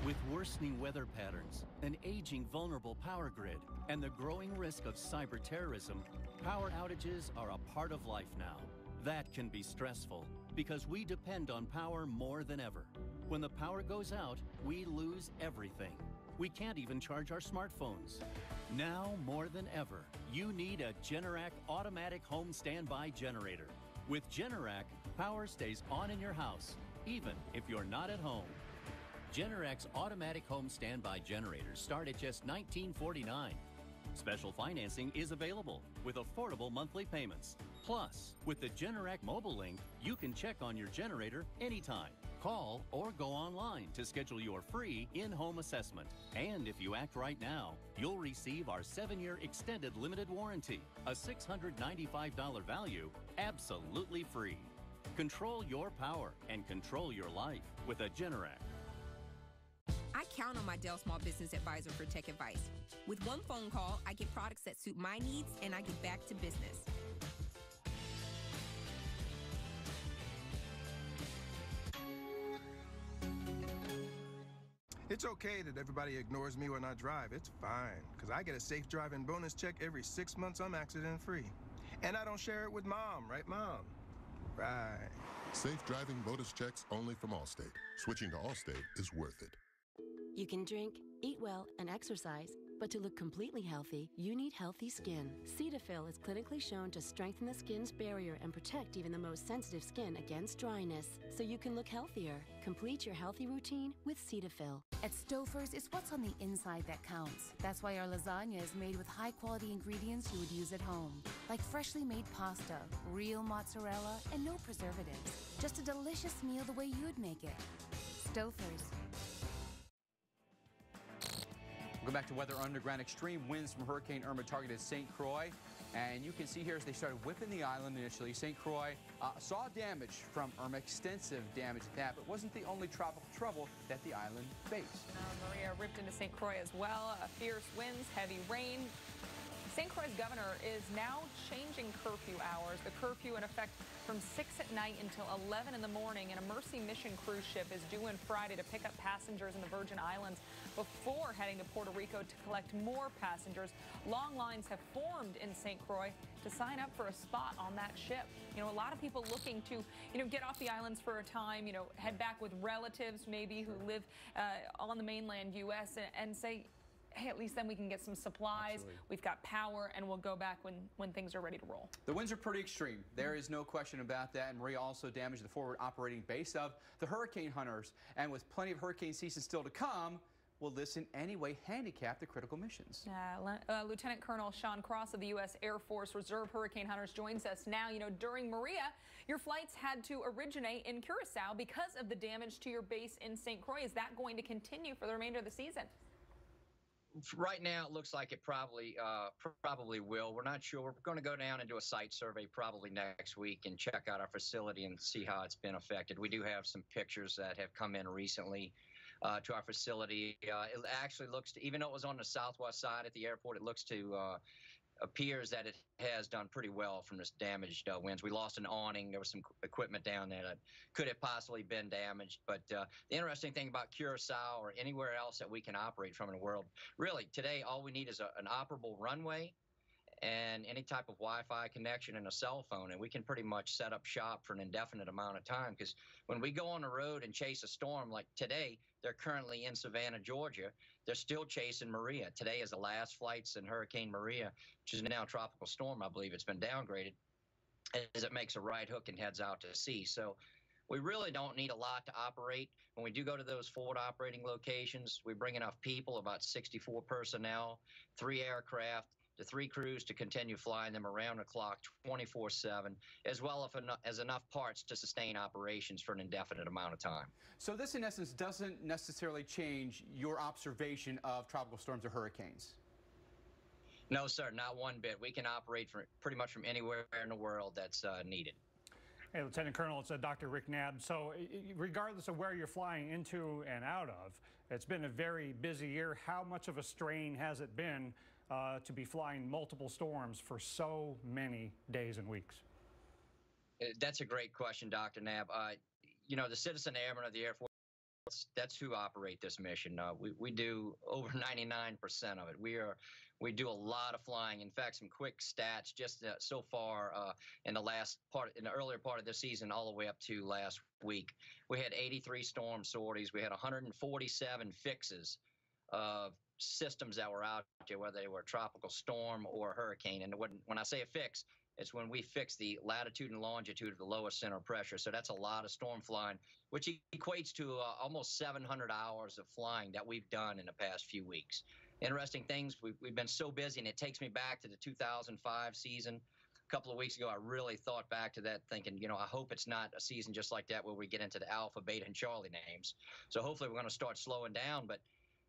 With worsening weather patterns, an aging vulnerable power grid, and the growing risk of cyber terrorism, power outages are a part of life now. That can be stressful because we depend on power more than ever. When the power goes out, we lose everything. We can't even charge our smartphones. Now more than ever, you need a Generac automatic home standby generator. With Generac, power stays on in your house, even if you're not at home. Generac's automatic home standby generators start at just $19.49. Special financing is available with affordable monthly payments. Plus, with the Generac mobile link, you can check on your generator anytime. Call or go online to schedule your free in-home assessment. And if you act right now, you'll receive our 7-year extended limited warranty, a $695 value, absolutely free. Control your power and control your life with a Generac. I count on my Dell Small Business Advisor for tech advice. With one phone call, I get products that suit my needs and I get back to business. It's okay that everybody ignores me when I drive. It's fine, because I get a safe driving bonus check every 6 months I'm accident-free. And I don't share it with Mom, right, Mom? Right. Safe driving bonus checks only from Allstate. Switching to Allstate is worth it. You can drink, eat well, and exercise, but to look completely healthy, you need healthy skin. Cetaphil is clinically shown to strengthen the skin's barrier and protect even the most sensitive skin against dryness, so you can look healthier. Complete your healthy routine with Cetaphil. At Stouffer's, it's what's on the inside that counts. That's why our lasagna is made with high-quality ingredients you would use at home, like freshly made pasta, real mozzarella, and no preservatives. Just a delicious meal the way you'd make it. Stouffer's. We'll go back to weather underground. Extreme winds from Hurricane Irma targeted St. Croix. And you can see here as they started whipping the island initially, St. Croix saw damage from Irma, extensive damage at that, but wasn't the only tropical trouble that the island faced. Maria ripped into St. Croix as well. Fierce winds, heavy rain. St. Croix's governor is now changing curfew hours. The curfew in effect from 6 at night until 11 in the morning. And a Mercy Mission cruise ship is due in Friday to pick up passengers in the Virgin Islands before heading to Puerto Rico to collect more passengers. Long lines have formed in St. Croix to sign up for a spot on that ship. You know, a lot of people looking to, get off the islands for a time, head back with relatives maybe who live on the mainland U.S. and say, hey, at least then we can get some supplies. Absolutely. We've got power, and we'll go back when things are ready to roll. The winds are pretty extreme. There is no question about that. And Maria also damaged the forward operating base of the hurricane hunters. And with plenty of hurricane season still to come, will this in any way handicap the critical missions? Lieutenant Colonel Sean Cross of the U.S. Air Force Reserve Hurricane Hunters joins us now. During Maria, your flights had to originate in Curacao because of the damage to your base in St. Croix. Is that going to continue for the remainder of the season? Right now, it looks like it probably will. We're not sure. We're going to go down and do a site survey probably next week and check out our facility and see how it's been affected. We do have some pictures that have come in recently to our facility. It actually looks to, even though it was on the southwest side at the airport, it looks to appears that it has done pretty well from this damaged winds. We lost an awning. There was some equipment down there that could have possibly been damaged. But the interesting thing about Curacao or anywhere else that we can operate from in the world, really today all we need is an operable runway and any type of Wi-Fi connection and a cell phone, and we can pretty much set up shop for an indefinite amount of time. Because when we go on the road and chase a storm like today, they're currently in Savannah, Georgia. They're still chasing Maria. Today is the last flights in Hurricane Maria, which is now a tropical storm. I believe it's been downgraded. as it makes a right hook and heads out to sea. So we really don't need a lot to operate. When we do go to those forward operating locations, we bring enough people, about 64 personnel, 3 aircraft, the 3 crews to continue flying them around the clock 24/7, as well as enough parts to sustain operations for an indefinite amount of time. So this, in essence, doesn't necessarily change your observation of tropical storms or hurricanes? No, sir, not one bit. We can operate from pretty much from anywhere in the world that's needed. Hey, Lieutenant Colonel, it's Dr. Rick Knabb. So regardless of where you're flying into and out of, it's been a very busy year. How much of a strain has it been to be flying multiple storms for so many days and weeks? That's a great question, Dr. Knabb. You know, the citizen airmen of the Air Force, that's who operate this mission. We do over 99% of it. We do a lot of flying. In fact, some quick stats just so far in the earlier part of the season, all the way up to last week. We had 83 storm sorties. We had 147 fixes of systems that were out there, whether they were a tropical storm or a hurricane. And when I say a fix, it's when we fix the latitude and longitude of the lowest center of pressure. So that's a lot of storm flying, which equates to almost 700 hours of flying that we've done in the past few weeks. Interesting things, we've been so busy, and it takes me back to the 2005 season. A couple of weeks ago, I really thought back to that thinking, you know, I hope it's not a season just like that where we get into the Alpha, Beta, and Charlie names. So hopefully we're going to start slowing down. But,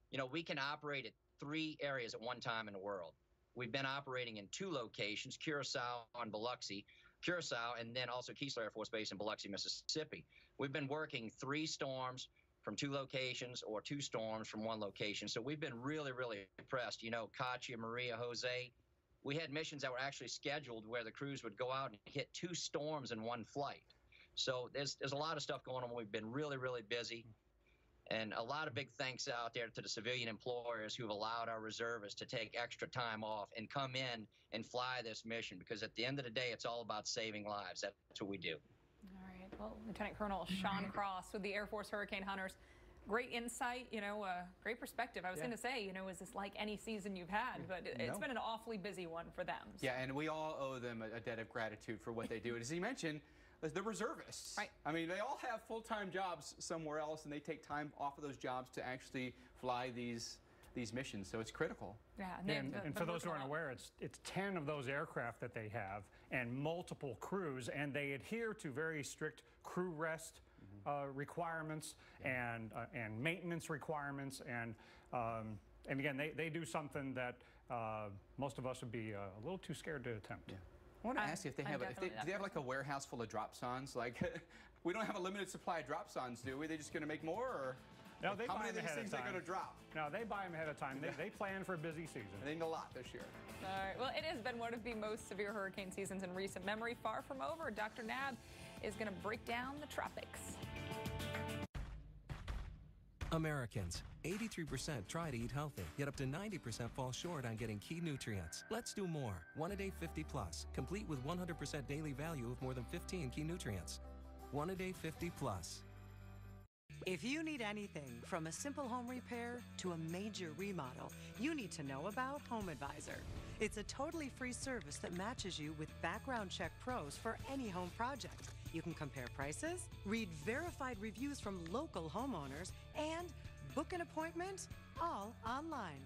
you know, we can operate at 3 areas at one time in the world. We've been operating in 2 locations, Curacao and Biloxi. Curacao, and then also Keesler Air Force Base in Biloxi, Mississippi. We've been working 3 storms from 2 locations or 2 storms from 1 location. So we've been really, really impressed. You know, Katia, Maria, Jose, we had missions that were actually scheduled where the crews would go out and hit 2 storms in 1 flight. So there's a lot of stuff going on. We've been really, really busy. And a lot of big thanks out there to the civilian employers who have allowed our reservists to take extra time off and come in and fly this mission, because at the end of the day, it's all about saving lives. That's what we do. All right. Well, Lieutenant Colonel Sean Cross with the Air Force Hurricane Hunters. Great insight, you know, great perspective. I was going to say, you know, is this like any season you've had? But it's been an awfully busy one for them. So. Yeah, and we all owe them a debt of gratitude for what they do. And as he mentioned, the reservists. Right. I mean, they all have full-time jobs somewhere else, and they take time off of those jobs to actually fly these missions. So it's critical. Yeah, and for those who aren't aware, it's 10 of those aircraft that they have and multiple crews, and they adhere to very strict crew rest requirements and maintenance requirements, and again, they do something that most of us would be a little too scared to attempt. Yeah. I want to ask you if they have, do they have like a warehouse full of drop-ons? Like, we don't have a limited supply of drop-ons, do we? They're just going to make more, or no? They how buy many of them these ahead things of are time. going to drop? No, they buy them ahead of time. They plan for a busy season. I think a lot this year. All right. Well, it has been one of the most severe hurricane seasons in recent memory. Far from over. Dr. Knabb is going to break down the tropics. Americans, 83% try to eat healthy, yet up to 90% fall short on getting key nutrients. Let's do more. One a day 50 plus, complete with 100% daily value of more than 15 key nutrients. One a day 50 plus. If you need anything from a simple home repair to a major remodel, you need to know about Home Advisor. It's a totally free service that matches you with background check pros for any home project. You can compare prices, read verified reviews from local homeowners, and book an appointment all online.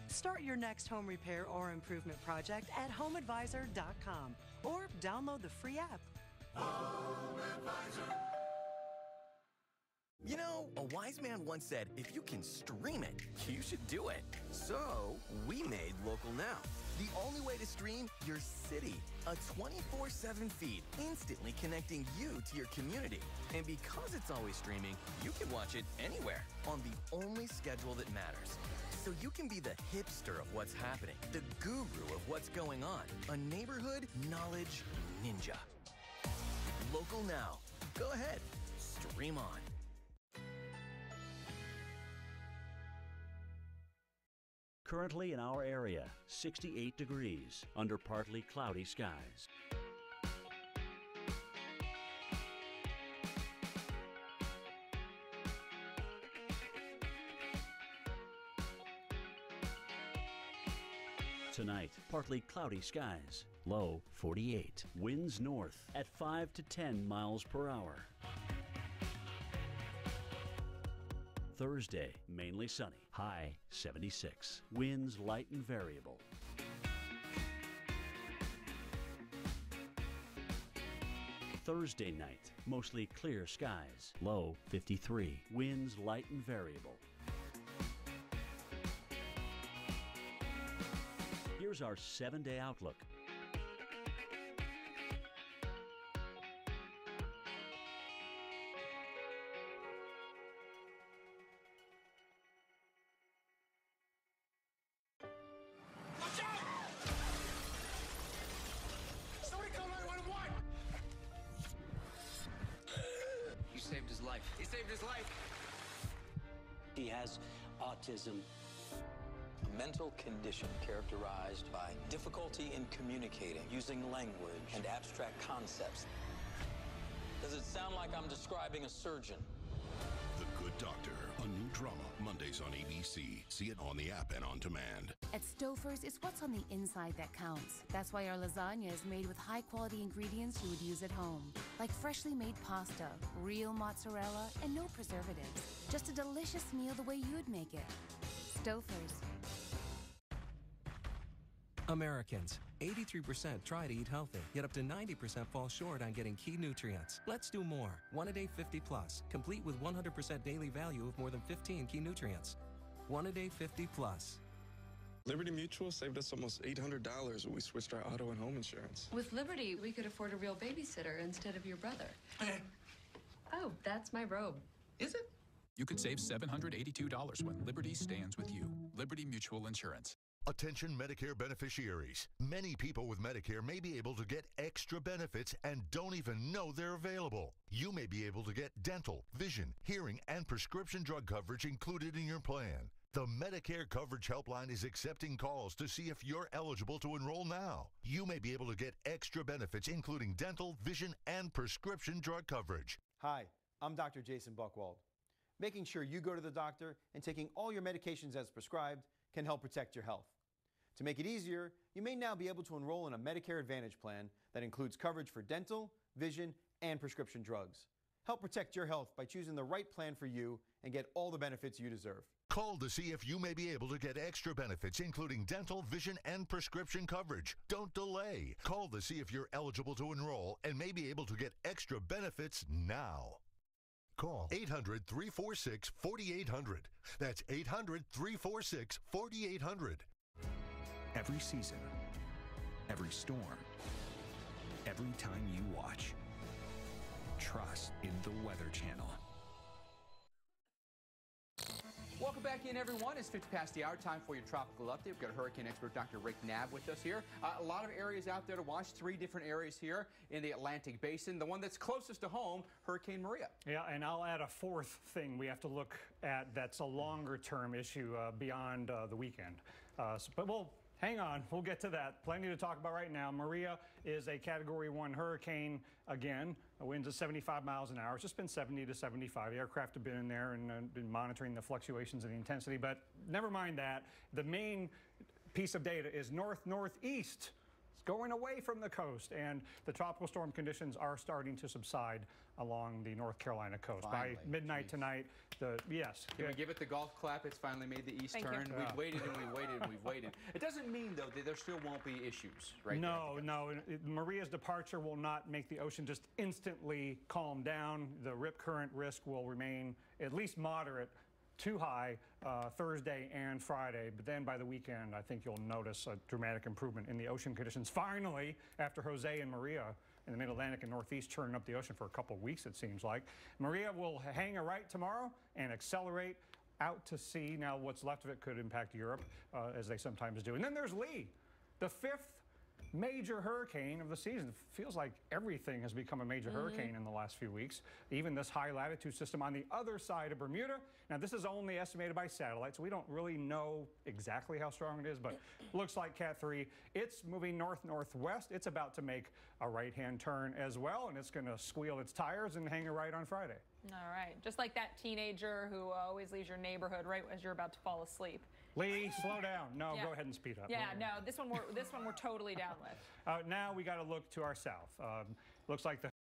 Start your next home repair or improvement project at homeadvisor.com or download the free app. Home Advisor. You know, a wise man once said, if you can stream it, you should do it. So, we made Local Now, the only way to stream your city. A 24/7 feed, instantly connecting you to your community. And because it's always streaming, you can watch it anywhere on the only schedule that matters. So you can be the hipster of what's happening, the guru of what's going on, a neighborhood knowledge ninja. Local Now. Go ahead, stream on. Currently in our area, 68 degrees under partly cloudy skies. Tonight, partly cloudy skies. low 48. Winds north at 5 to 10 miles per hour. Thursday, mainly sunny, high 76. Winds light and variable. Thursday night, mostly clear skies, low 53. Winds light and variable. Here's our 7-day outlook. Watch out! Somebody call 911! You saved his life. He saved his life. He has autism, a mental condition characterized by difficulty in communicating, using language and abstract concepts. Does it sound like I'm describing a surgeon? The Good Doctor, a new drama, Mondays on ABC. See it on the app and on demand. At Stouffer's, it's what's on the inside that counts. That's why our lasagna is made with high-quality ingredients you would use at home, like freshly made pasta, real mozzarella, and no preservatives. Just a delicious meal the way you'd make it. Stouffer's. Americans, 83% try to eat healthy, yet up to 90% fall short on getting key nutrients. Let's do more. 1-A-Day 50 Plus, complete with 100% daily value of more than 15 key nutrients. 1-A-Day 50 Plus. Liberty Mutual saved us almost $800 when we switched our auto and home insurance. With Liberty, we could afford a real babysitter instead of your brother. Oh, that's my robe. Is it? You could save $782 when Liberty stands with you. Liberty Mutual Insurance. Attention Medicare beneficiaries. Many people with Medicare may be able to get extra benefits and don't even know they're available. You may be able to get dental, vision, hearing, and prescription drug coverage included in your plan. The Medicare Coverage Helpline is accepting calls to see if you're eligible to enroll now. You may be able to get extra benefits including dental, vision, and prescription drug coverage. Hi, I'm Dr. Jason Buchwald. Making sure you go to the doctor and taking all your medications as prescribed can help protect your health. To make it easier, you may now be able to enroll in a Medicare Advantage plan that includes coverage for dental, vision, and prescription drugs. Help protect your health by choosing the right plan for you and get all the benefits you deserve. Call to see if you may be able to get extra benefits, including dental, vision, and prescription coverage. Don't delay. Call to see if you're eligible to enroll and may be able to get extra benefits now. Call 800-346-4800. That's 800-346-4800. Every season, every storm, every time you watch, trust in the Weather Channel. Welcome back in, everyone. It's 50 past the hour. Time for your tropical update. We've got hurricane expert Dr. Rick Knabb with us here. A lot of areas out there to watch. 3 different areas here in the Atlantic Basin. The one that's closest to home, Hurricane Maria. Yeah, and I'll add a fourth thing we have to look at that's a longer-term issue beyond the weekend. But we'll hang on. We'll get to that. Plenty to talk about right now. Maria is a Category 1 hurricane again. Winds at 75 miles an hour. It's just been 70 to 75. The aircraft have been in there and been monitoring the fluctuations in the intensity. But never mind that. The main piece of data is north-northeast. It's going away from the coast, and the tropical storm conditions are starting to subside along the North Carolina coast. Finally. By midnight tonight, yes. Can we give it the golf clap? It's finally made the east turn. We've waited and we've waited and we've waited. It doesn't mean, though, that there still won't be issues, right? No. Maria's departure will not make the ocean just instantly calm down. The rip current risk will remain at least moderate to high Thursday and Friday, but then by the weekend, I think you'll notice a dramatic improvement in the ocean conditions. Finally, after Jose and Maria in the mid-Atlantic and Northeast churning up the ocean for a couple of weeks, it seems like, Maria will hang a right tomorrow and accelerate out to sea. Now, what's left of it could impact Europe, as they sometimes do. And then there's Lee, the 5th major hurricane of the season. It feels like everything has become a major hurricane in the last few weeks. Even this high latitude system on the other side of Bermuda. Now, this is only estimated by satellite, so we don't really know exactly how strong it is, but looks like Cat 3. It's moving north-northwest. It's about to make a right-hand turn as well, and it's going to squeal its tires and hang a right on Friday. All right. Just like that teenager who always leaves your neighborhood right as you're about to fall asleep. Lee, slow down. No, Yeah. go ahead and speed up. Yeah, no, this one we're totally down with. Now we got to look to our south. Looks like the